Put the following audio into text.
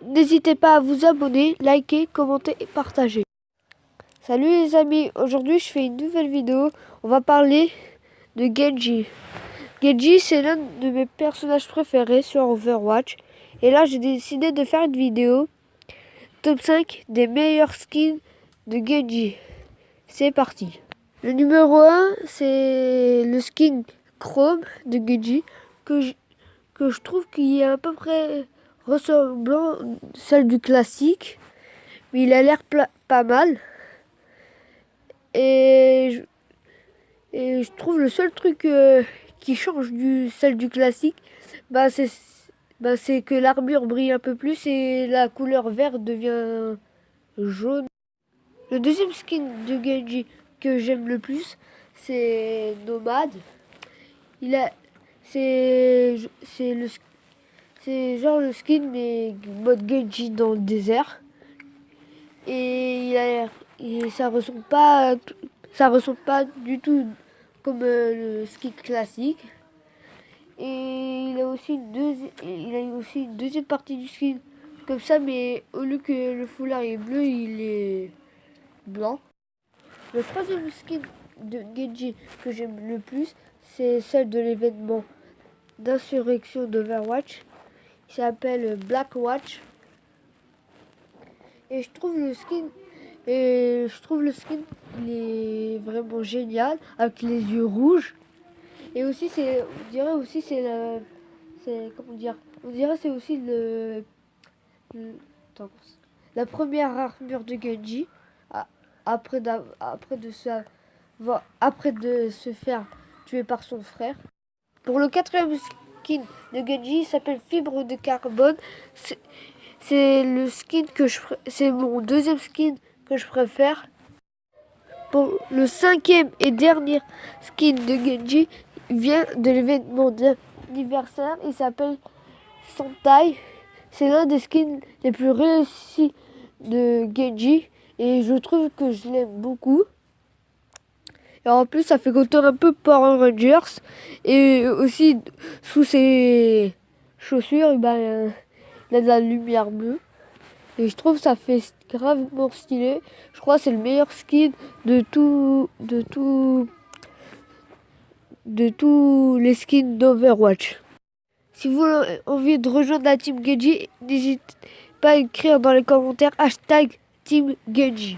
N'hésitez pas à vous abonner, liker, commenter et partager. Salut les amis, aujourd'hui je fais une nouvelle vidéo. On va parler de Genji. Genji, c'est l'un de mes personnages préférés sur Overwatch. Et là j'ai décidé de faire une vidéo top 5 des meilleurs skins de Genji. C'est parti. Le numéro 1, c'est le skin Chrome de Genji que je trouve qu'il est à peu près ressemblant à celle du classique, mais il a l'air pas mal. Et je trouve le seul truc qui change celle du classique, c'est que l'armure brille un peu plus et la couleur verte devient jaune. Le deuxième skin de Genji que j'aime le plus, c'est Nomad. C'est genre le skin mais mode Genji dans le désert. Et ça ressemble pas du tout comme le skin classique. Et il a aussi une deuxième partie du skin comme ça, mais au lieu que le foulard est bleu, il est blanc. Le troisième skin de Genji que j'aime le plus, c'est celle de l'événement d'insurrection d'Overwatch. Il s'appelle Blackwatch. Et je trouve le skin, il est vraiment génial avec les yeux rouges. Et aussi on dirait aussi c'est aussi attends, la première armure de Genji après de se faire tuer par son frère. Pour le quatrième skin de Genji, il s'appelle Fibre de Carbone. C'est mon deuxième skin que je préfère. Pour le cinquième et dernier skin de Genji, il vient de l'événement d'anniversaire. Il s'appelle Sentai. C'est l'un des skins les plus réussis de Genji et je trouve que je l'aime beaucoup. Et en plus, ça fait contour un peu Power Rangers. Et aussi, sous ses chaussures, il a de la lumière bleue. Et je trouve que ça fait gravement stylé. Je crois que c'est le meilleur skin de tous les skins d'Overwatch. Si vous avez envie de rejoindre la team Genji, n'hésitez pas à écrire dans les commentaires #TeamGenji.